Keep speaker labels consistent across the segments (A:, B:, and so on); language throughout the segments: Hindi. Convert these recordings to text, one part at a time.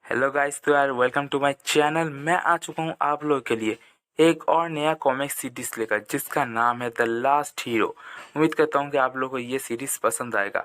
A: हेलो गाइस, तो यार वेलकम टू माय चैनल। मैं आ चुका हूँ आप लोगों के लिए एक और नया कॉमिक सीरीज लेकर जिसका नाम है द लास्ट हीरो। उम्मीद करता हूँ कि आप लोगों को ये सीरीज पसंद आएगा।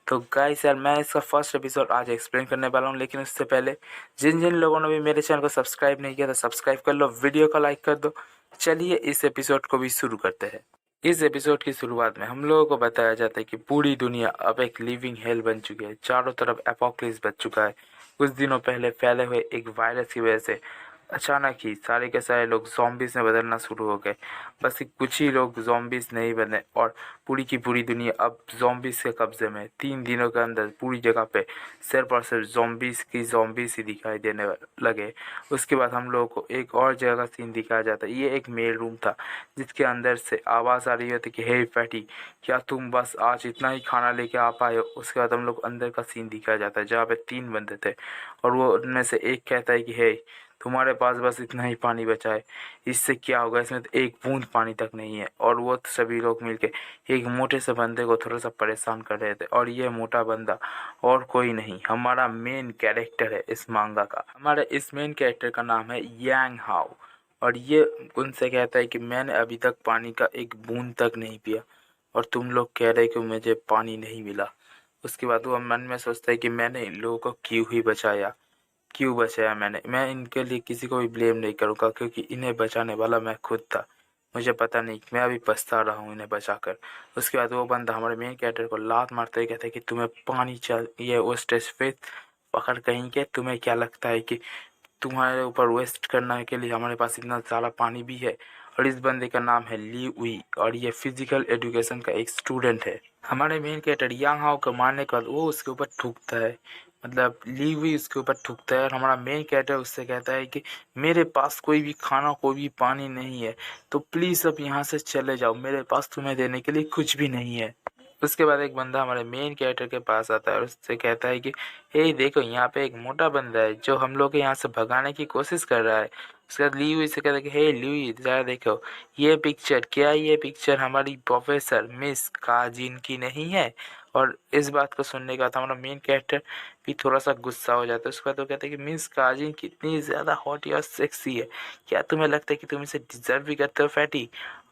A: तो गाइस यार, मैं इसका फर्स्ट एपिसोड आज एक्सप्लेन करने वाला हूँ, लेकिन उससे पहले जिन जिन लोगों ने भी मेरे चैनल को सब्सक्राइब नहीं किया तो सब्सक्राइब कर लो, वीडियो को लाइक कर दो। चलिए इस एपिसोड को भी शुरू करते हैं। इस एपिसोड की शुरुआत में हम लोगों को बताया जाता है कि पूरी दुनिया अब एक लिविंग हेल बन चुकी है। चारों तरफ एपोक्लिप्स बच चुका है। कुछ दिनों पहले फैले हुए एक वायरस की वजह से अचानक ही सारे के सारे लोग ज़ॉम्बीज़ में बदलना शुरू हो गए। बस कुछ ही लोग ज़ॉम्बीज़ नहीं बने और पूरी की पूरी दुनिया अब ज़ॉम्बीज़ के कब्जे में। 3 दिनों के अंदर पूरी जगह पे सिर्फ और सिर्फ ज़ॉम्बीज़ ही दिखाई देने लगे। उसके बाद हम लोगों को एक और जगह का सीन दिखाया जाता है। ये एक मेल रूम था जिसके अंदर से आवाज़ आ रही होती कि हे फैटी, क्या तुम बस आज इतना ही खाना लेके आ पाए हो। उसके बाद हम लोग अंदर का सीन दिखाया जाता है जहाँ पे 3 बंदे थे और वो उनमें से एक कहता है कि हे, तुम्हारे पास बस इतना ही पानी बचा है, इससे क्या होगा, इसमें तो एक बूंद पानी तक नहीं है। और वो सभी लोग मिलके एक मोटे से बंदे को थोड़ा सा परेशान कर रहे थे। और ये मोटा बंदा और कोई नहीं, हमारा मेन कैरेक्टर है इस मांगा का। हमारे इस मेन कैरेक्टर का नाम है यांग हाओ। और ये उनसे कहता है कि मैंने अभी तक पानी का एक बूंद तक नहीं पिया और तुम लोग कह रहे कि मुझे पानी नहीं मिला। उसके बाद वो मन में सोचता है कि मैंने इन लोगों को क्यों बचाया मैं इनके लिए किसी को भी ब्लेम नहीं करूँगा, क्योंकि इन्हें बचाने वाला मैं खुद था। मुझे पता नहीं, मैं अभी पछता रहा हूँ इन्हें बचाकर। उसके बाद वो बंदा हमारे मेन कैरेक्टर को लात मारते हुए कहता है कि तुम्हें पानी चाहिए, वो स्टेज पे पकड़ कहीं के, तुम्हें क्या लगता है कि तुम्हारे ऊपर वेस्ट करने के लिए हमारे पास इतना सारा पानी भी है। और इस बंदे का नाम है ली उई और ये फिजिकल एजुकेशन का एक स्टूडेंट है। हमारे मेन कैरेक्टर यांग हाओ को मारने के बाद वो उसके ऊपर थूकता है, मतलब ली हुई उसके ऊपर थूकता है। और हमारा मेन कैरेक्टर उससे कहता है कि मेरे पास कोई भी खाना कोई भी पानी नहीं है, तो प्लीज़ अब यहाँ से चले जाओ, मेरे पास तुम्हें देने के लिए कुछ भी नहीं है। उसके बाद एक बंदा हमारे मेन कैरेक्टर के पास आता है और उससे कहता है कि हे देखो, यहाँ पे एक मोटा बंदा है जो हम लोग के यहाँ से भगाने की कोशिश कर रहा है। उसके बाद ली हुई से कहता है कि हे ली, जरा देखो ये पिक्चर हमारी प्रोफेसर मिस काजिन की नहीं है। और इस बात को सुनने के बाद हमारा मेन कैरेक्टर भी थोड़ा सा गुस्सा हो जाता है। उसके बाद वो कहता है कि मिस काजिन कितनी ज़्यादा हॉट और सेक्सी है, क्या तुम्हें लगता है कि तुम इसे डिजर्व भी करते हो फैटी।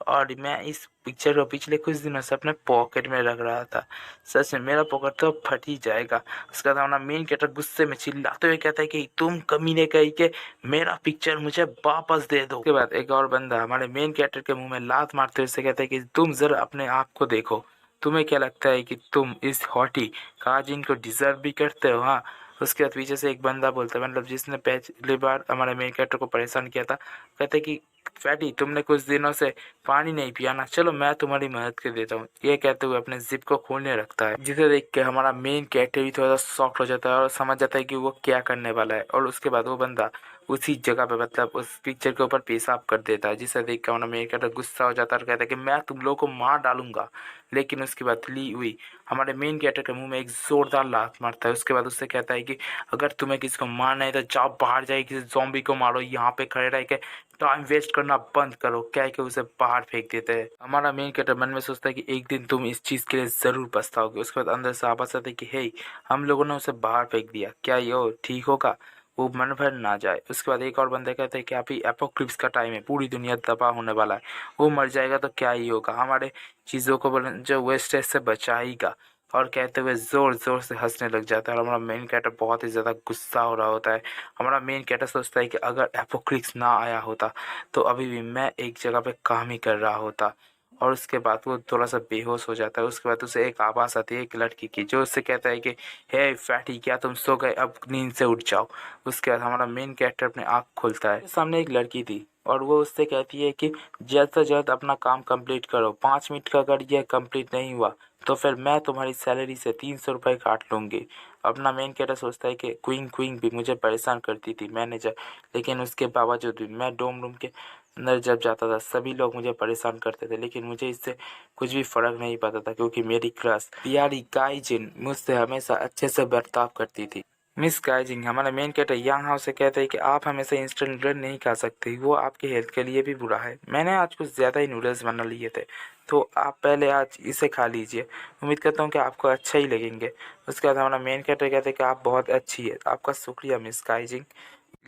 A: और मैं इस पिक्चर को पिछले कुछ दिनों से अपने पॉकेट में रख रहा था, सच में मेरा पॉकेट तो फट ही जाएगा। उसके बाद हमारा मेन कैरेक्टर गुस्से में चिल्लाते हुए कहता है कि तुम कमीने कहीं के, मेरा पिक्चर मुझे वापस दे दो। उसके बाद एक और बंदा हमारे मेन कैरेक्टर के मुंह में लात मारते हुए कहता है कि तुम जरा अपने आप को देखो, तुम्हें क्या लगता है कि तुम इस हॉटी काजिन को डिजर्व भी करते हो। हाँ। उसके बाद पीछे से एक बंदा बोलता है, मतलब जिसने पहली बार हमारे मेन कैरेक्टर को परेशान किया था, कहते कि फैटी, तुमने कुछ दिनों से पानी नहीं पिया ना, चलो मैं तुम्हारी मदद कर देता हूँ। ये कहते हुए अपने जिप को खोलने रखता है, जिसे देख के हमारा मेन कैरेक्टर भी थोड़ा सा शॉक्ड हो जाता है और समझ जाता है कि वो क्या करने वाला है। और उसके बाद वो बंदा उसी जगह पे, मतलब उस पिक्चर के ऊपर पेशाब कर देता है, जिसे देख कर हमारा मेन कैरेक्टर गुस्सा हो जाता है और कहता है कि मैं तुम लोगों को मार डालूंगा। लेकिन उसके बाद ली हुई हमारे मेन कैरेक्टर के मुंह में एक जोरदार लात मारता है। उसके बाद उससे कहता है कि अगर तुम्हें किसी को मारना है तो जाओ बाहर, जाए किसी ज़ॉम्बी को मारो, यहाँ पे खड़े रह के टाइम वेस्ट करना बंद करो। क्या कि उसे बाहर फेंक देते हैं। हमारा मेन कैरेक्टर मन में सोचता है कि एक दिन तुम इस चीज़ के लिए ज़रूर पछताओगे। उसके बाद अंदर से आवाज़ आती है कि हे, हम लोगों ने उसे बाहर फेंक दिया, क्या ये ठीक होगा, वो मन भर ना जाए। उसके बाद एक और बंदा कहता है कि अभी एपोक्लिप्स का टाइम है, पूरी दुनिया तबाह होने वाला है, वो मर जाएगा तो क्या ही होगा, हमारे चीज़ों को जो वेस्टेज से बचाएगा। और कहते हुए ज़ोर ज़ोर से हंसने लग जाता है और हमारा मेन कैरेक्टर बहुत ही ज़्यादा गुस्सा हो रहा होता है। हमारा मेन कैरेक्टर सोचता है कि अगर एपोक्लिप्स ना आया होता तो अभी भी मैं एक जगह पे काम ही कर रहा होता। और उसके बाद वो थोड़ा सा बेहोश हो जाता है। उसके बाद उसे एक आवाज़ आती है एक लड़की की, जो उससे कहता है कि हे फैटी, क्या तुम सो गए, अब नींद से उठ जाओ। उसके बाद हमारा मेन कैरेक्टर अपने आँख खोलता है, सामने एक लड़की थी और वो उससे कहती है कि जल्द से जल्द अपना काम कंप्लीट करो, 5 मिनट का अगर यह कंप्लीट नहीं हुआ तो फिर मैं तुम्हारी सैलरी से 300 रुपये काट लूँगी। अपना मेन कैरेक्टर सोचता है कि क्वीन क्वीन भी मुझे परेशान करती थी मैनेजर, लेकिन उसके बावजूद भी मैं डोम रूम के अंदर जब जाता था सभी लोग मुझे परेशान करते थे, लेकिन मुझे इससे कुछ भी फ़र्क नहीं पड़ता था, क्योंकि मेरी क्रश प्यारी काइजिन मुझसे हमेशा अच्छे से बर्ताव करती थी। मिस गाइजिंग हमारा मेन कैरेक्टर यहाँ से कहते हैं कि आप हमेशा इंस्टेंट नूडल नहीं खा सकते, वो आपकी हेल्थ के लिए भी बुरा है। मैंने आज कुछ ज़्यादा ही नूडल्स बना लिए थे, तो आप पहले आज इसे खा लीजिए। उम्मीद करता हूँ कि आपको अच्छा ही लगेंगे। उसके बाद हमारा मेन कैरेक्टर कहते हैं कि आप बहुत अच्छी है, आपका शुक्रिया मिस गाइजिंग।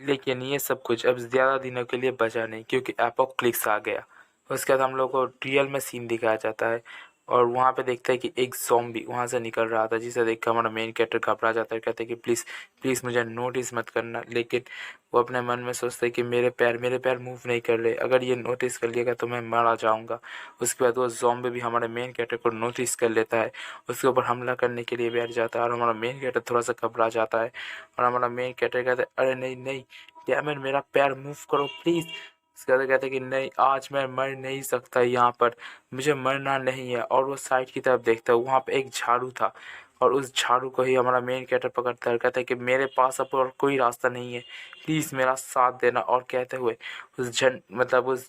A: लेकिन ये सब कुछ अब ज़्यादा दिनों के लिए बचा नहीं, क्योंकि एपोक्लिप्स आ गया। उसके बाद हम लोग को रियल में सीन दिखाया जाता है, और वहाँ पे देखते हैं कि एक ज़ॉम्बी वहाँ से निकल रहा था, जिसे देख कर हमारा मेन कैरेक्टर घबरा जाता है। कहते हैं कि प्लीज़ प्लीज़ मुझे नोटिस मत करना। लेकिन वो अपने मन में सोचता है कि मेरे पैर मूव नहीं कर रहे, अगर ये नोटिस कर लिएगा तो मैं मारा जाऊँगा। उसके बाद वो ज़ॉम्बी भी हमारे मेन कैरेक्टर को नोटिस कर लेता है, उसके ऊपर हमला करने के लिए बैठ जाता है, और हमारा मेन कैरेक्टर थोड़ा सा घबरा जाता है। और हमारा मेन कैरेक्टर कहता है, अरे नहीं नहीं, डैम इट, मेरा पैर मूव करो प्लीज़। उसके बाद कहते कि नहीं, आज मैं मर नहीं सकता यहाँ पर, मुझे मरना नहीं है। और वो साइड की तरफ देखता है, वहाँ पे एक झाड़ू था, और उस झाड़ू को ही हमारा मेन कैरेक्टर पकड़ता है। कहता है कि मेरे पास अब और कोई रास्ता नहीं है, प्लीज़ मेरा साथ देना। और कहते हुए उस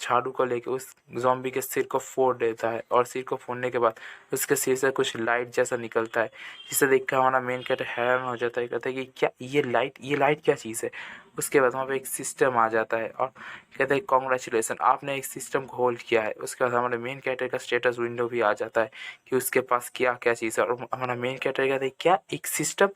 A: झाड़ू को लेके उस ज़ॉम्बी के सिर को फोड़ देता है, और सिर को फोड़ने के बाद उसके सिर से कुछ लाइट जैसा निकलता है, जिसे देख कर हमारा मेन कैरेक्टर हैरान हो जाता है। कहता है कि क्या ये लाइट क्या चीज़ है। उसके बाद वहाँ पे एक सिस्टम आ जाता है, और कहता है कॉन्ग्रेचुलेसन, आपने एक सिस्टम को होल्ड किया है। उसके बाद हमारे मेन कैरेक्टर का स्टेटस विंडो भी आ जाता है कि उसके पास क्या क्या चीज़ है, और हमारा मेन कैरेक्टर कहता है क्या एक सिस्टम।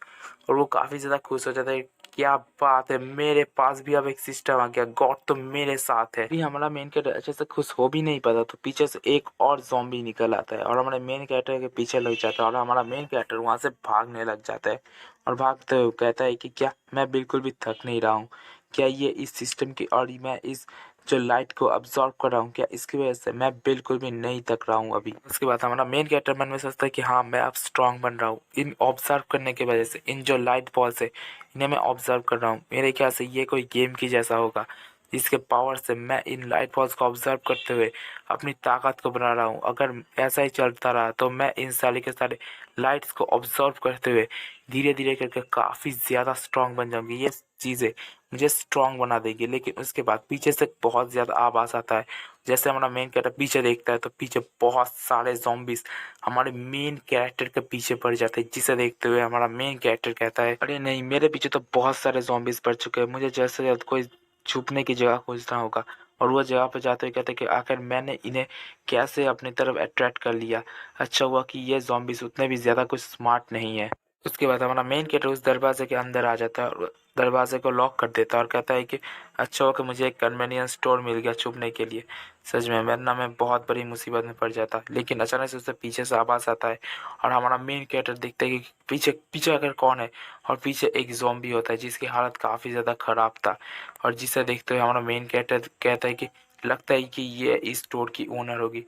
A: और वो काफ़ी ज़्यादा खुश हो जाता है, क्या बात है, मेरे पास भी अब एक सिस्टम आ गया, गॉड तो मेरे साथ है। अभी हमारा मेन कैरेक्टर अच्छे से खुश हो भी नहीं पाता, तो पीछे से एक और ज़ॉम्बी निकल आता है, और हमारे मेन कैरेक्टर के पीछे लग जाता है, और हमारा मेन कैरेक्टर वहाँ से भागने लग जाता है। और भागते हुए कहता है कि क्या मैं बिल्कुल भी थक नहीं रहा हूँ, क्या ये इस सिस्टम की, और मैं इस जो लाइट को अब्जॉर्ब कर रहा हूँ, क्या इसकी वजह से मैं बिल्कुल भी नहीं थक रहा हूँ अभी। उसके बाद हमारा मेन कैरेक्टर मन में सोचता है कि हाँ, मैं अब स्ट्रांग बन रहा हूँ, इन ऑब्जर्व करने की वजह से, इन जो लाइट बॉल्स है इन्हें मैं ऑब्जर्व कर रहा हूँ। मेरे ख्याल से ये कोई गेम की जैसा होगा, जिसके पावर से मैं इन लाइट बॉल्स को ऑब्जर्व करते हुए अपनी ताकत को बना रहा हूँ। अगर ऐसा ही चलता रहा तो मैं इन सारे के सारे लाइट्स को ऑब्जर्व करते हुए धीरे धीरे करके काफ़ी ज़्यादा स्ट्रांग बन जाऊंगी। ये चीज़ें मुझे स्ट्रांग बना देगी। लेकिन उसके बाद पीछे से बहुत ज़्यादा आवाज़ आता है। जैसे हमारा मेन कैरेक्टर पीछे देखता है, तो पीछे बहुत सारे ज़ॉम्बीज़ हमारे मेन कैरेक्टर के पीछे पड़ जाते हैं, जिसे देखते हुए हमारा मेन कैरेक्टर कहता है, अरे नहीं, मेरे पीछे तो बहुत सारे ज़ॉम्बीज़ पड़ चुके हैं, मुझे जल्द से जल्द कोई छुपने की जगह खोजना होगा। और वो जगह पे जाते हुए कहते हैं कि आखिर मैंने इन्हें कैसे अपनी तरफ अट्रैक्ट कर लिया। अच्छा हुआ कि ये ज़ॉम्बीज़ उतने भी ज़्यादा कुछ स्मार्ट नहीं है। उसके बाद हमारा मेन कैरेक्टर उस दरवाजे के अंदर आ जाता है, और दरवाजे को लॉक कर देता है, और कहता है कि अच्छा हुआ कि मुझे एक कन्वीनियंस स्टोर मिल गया छुपने के लिए। सच में वरना मैं बहुत बड़ी मुसीबत में पड़ जाता। लेकिन अचानक से उससे पीछे से आवाज़ आता है, और हमारा मेन कैरेक्टर देखता है कि पीछे पीछे अगर कौन है, और पीछे एक ज़ॉम्बी होता है जिसकी हालत काफ़ी ज़्यादा ख़राब था। और जिसे देखते हुए हमारा मेन कैरेक्टर कहता है कि लगता है कि ये इस स्टोर की ओनर होगी,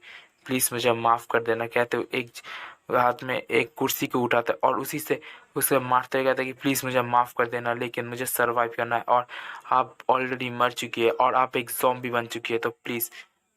A: प्लीज़ मुझे माफ़ कर देना। कहते हुए एक हाथ में एक कुर्सी को उठाता है, और उसी से उसे मारते हुए कहता है कि प्लीज़ मुझे माफ़ कर देना, लेकिन मुझे सरवाइव करना है, और आप ऑलरेडी मर चुकी है, और आप एक ज़ॉम्बी बन चुकी है, तो प्लीज़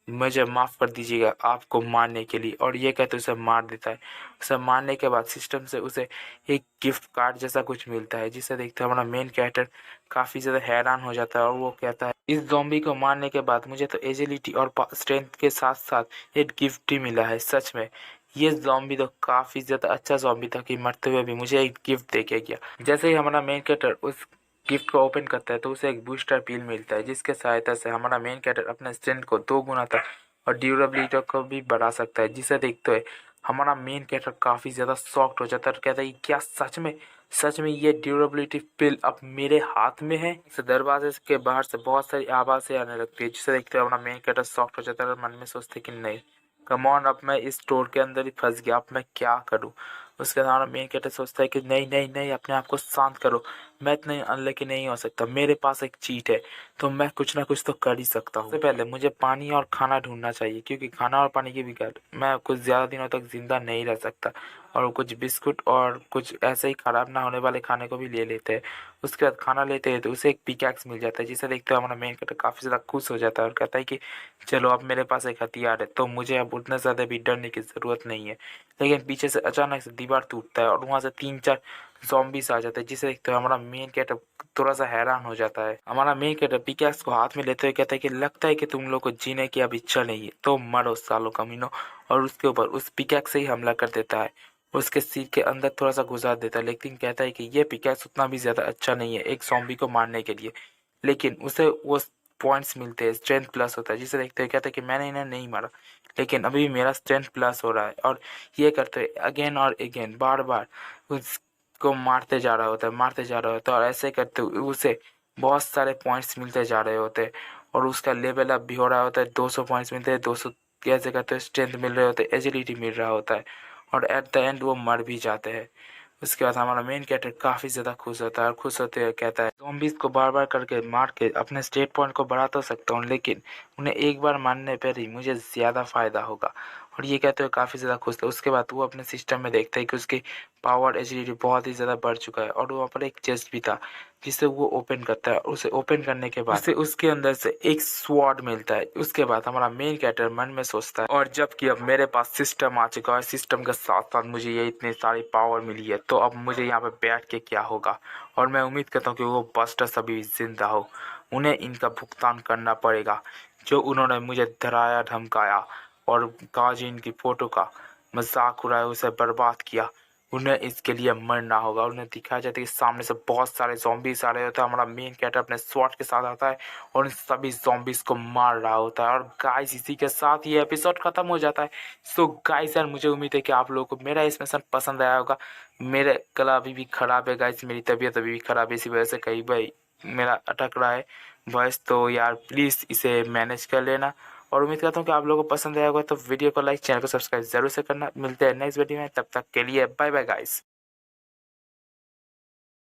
A: मुझे माफ़ कर दीजिएगा आपको मारने के लिए। और ये कहते उसे मार देता है। उसे मारने के बाद सिस्टम से उसे एक गिफ्ट कार्ड जैसा कुछ मिलता है, जिसे देखते हमारा मेन कैरेक्टर काफ़ी ज़्यादा हैरान हो जाता है, और वो कहता है इस ज़ॉम्बी को मारने के बाद मुझे तो एजिलिटी और स्ट्रेंथ के साथ साथ एक गिफ्ट ही मिला है। सच में ये ज़ॉम्बी तो काफ़ी ज़्यादा अच्छा ज़ॉम्बी था कि मरते हुए भी मुझे एक गिफ्ट दे के गया। जैसे ही हमारा मेन कैरेक्टर उस गिफ्ट को ओपन करता है, तो उसे एक बूस्टर पील मिलता है, जिसके सहायता से हमारा मेन कैरेक्टर अपने स्ट्रेंथ को 2 गुना तक और ड्यूरेबिलिटी को भी बढ़ा सकता है। जिसे देखते हुए हमारा मेन कैरेक्टर काफ़ी ज़्यादा शॉक्ड हो जाता है, और कहता है कि क्या सच में ये ड्यूरेबिलिटी पिल अब मेरे हाथ में है। इस दरवाजे के बाहर से बहुत सारी आवाज़ें आने लगती है, जिसे देखते हुए हमारा मेन कैरेक्टर शॉक्ड हो जाता है, और मन में सोचते कि नहीं, कम ऑन, अब मैं इस स्टोर के अंदर ही फंस गया, अब मैं क्या करूं। उसके बाद मेन कैरेक्टर सोचता है कि नहीं नहीं नहीं, अपने आप को शांत करो, मैं इतने अनलकी नहीं हो सकता, मेरे पास एक चीट है, तो मैं कुछ ना कुछ तो कर ही सकता हूँ। सबसे पहले मुझे पानी और खाना ढूंढना चाहिए, क्योंकि खाना और पानी के बगैर मैं कुछ ज़्यादा दिनों तक जिंदा नहीं रह सकता। और कुछ बिस्कुट और कुछ ऐसे ही ख़राब ना होने वाले खाने को भी ले लेते हैं। उसके बाद खाना लेते हैं, तो उसे एक पिकैक्स मिल जाता है, जिसे देखते हुए हमारा मेन कैरेक्टर काफ़ी ज़्यादा खुश हो जाता है, और कहता है कि चलो, अब मेरे पास एक हथियार है, तो मुझे अब उतना ज़्यादा भी डरने की ज़रूरत नहीं है। लेकिन पीछे से अचानक से दीवार टूटता है, और वहाँ से 3-4 ज़ॉम्बीज़ आ जाते हैं, जिसे देखते हुए हमारा मेन कैरेक्टर थोड़ा-सा हैरान हो जाता है। हमारा मेन कैरेक्टर पिकैक्स को हाथ में लेते हुए कहता है कि लगता है कि तुम लोग को जीने की अब इच्छा नहीं है, तो मरो सालो कमीनों। और उसके ऊपर उस पिकैक्स से ही हमला कर देता है। उसके सिर के अंदर थोड़ा-सा घुसा देता है, लेकिन कहता है कि ये पिकैक्स उतना भी ज़्यादा अच्छा नहीं है एक ज़ॉम्बी को मारने के लिए। लेकिन उसे वो पॉइंट्स मिलते हैं, स्ट्रेंथ प्लस होता है, जिसे देखते हुए कहता है कि मैंने इन्हें नहीं मारा, लेकिन अभी भी मेरा स्ट्रेंथ प्लस हो रहा है। और ये करते हुए अगेन और अगेन बार-बार उसको मारते जा रहा होता है, मारते जा रहा होता है, और ऐसे करते हुए उसे बहुत सारे पॉइंट्स मिलते जा रहे होते हैं। और उसका लेवल अप भी हो रहा होता है, 200 पॉइंट्स मिलते हैं, 200 कैसे करते हुए स्ट्रेंथ मिल रहे होते हैं, एजिलिटी मिल रहा होता है, और एट द एंड वो मर भी जाते हैं। उसके बाद हमारा मेन कैरेक्टर काफ़ी ज़्यादा खुश होता है, और खुश होते हुए कहता है ज़ॉम्बीज़ को बार-बार करके मार के अपने स्टेट पॉइंट को बढ़ा तो सकता हूँ, लेकिन उन्हें एक बार मारने पर ही मुझे ज़्यादा फ़ायदा होगा। और ये कहते हुए काफ़ी ज़्यादा खुश था। उसके बाद वो अपने सिस्टम में देखता है कि उसकी पावर एजिलिटी बहुत ही ज़्यादा बढ़ चुका है, और वहाँ पर एक चेस्ट भी था, जिसे वो ओपन करता है। उसे ओपन करने के बाद उसे उसके अंदर से एक स्वॉर्ड मिलता है। उसके बाद हमारा मेन कैरेक्टर मन में सोचता है, और जबकि अब मेरे पास सिस्टम आ चुका है, सिस्टम के साथ साथ मुझे ये इतनी सारी पावर मिली है, तो अब मुझे यहाँ पे बैठ के क्या होगा। और मैं उम्मीद करता हूँ कि वो बस्टर्स अभी जिंदा हो, उन्हें इनका भुगतान करना पड़ेगा, जो उन्होंने मुझे डराया धमकाया और गाजिन की फ़ोटो का मजाक उड़ाया, उसे बर्बाद किया। उन्हें इसके लिए मरना होगा। उन्हें दिखाया जाता है कि सामने से बहुत सारे ज़ॉम्बीज़ आ रहे होते हैं। हमारा मेन कैरेक्टर अपने स्वॉर्ड के साथ आता है और उन सभी ज़ॉम्बीज़ को मार रहा होता है। और गाइस इसी के साथ ये एपिसोड ख़त्म हो जाता है। सो गाइस यार, मुझे उम्मीद है कि आप लोगों को मेरा इस मिशन पसंद आया होगा। मेरा गला अभी भी ख़राब है गाइस, मेरी तबीयत अभी भी ख़राब है, इसी वजह से कहीं भाई मेरा अटक रहा है वॉइस, तो यार प्लीज़ इसे मैनेज कर लेना। और उम्मीद करता हूँ कि आप लोगों को पसंद आया होगा, तो वीडियो को लाइक, चैनल को सब्सक्राइब जरूर से करना। मिलते हैं नेक्स्ट वीडियो में, तब तक के लिए बाय बाय गाइस।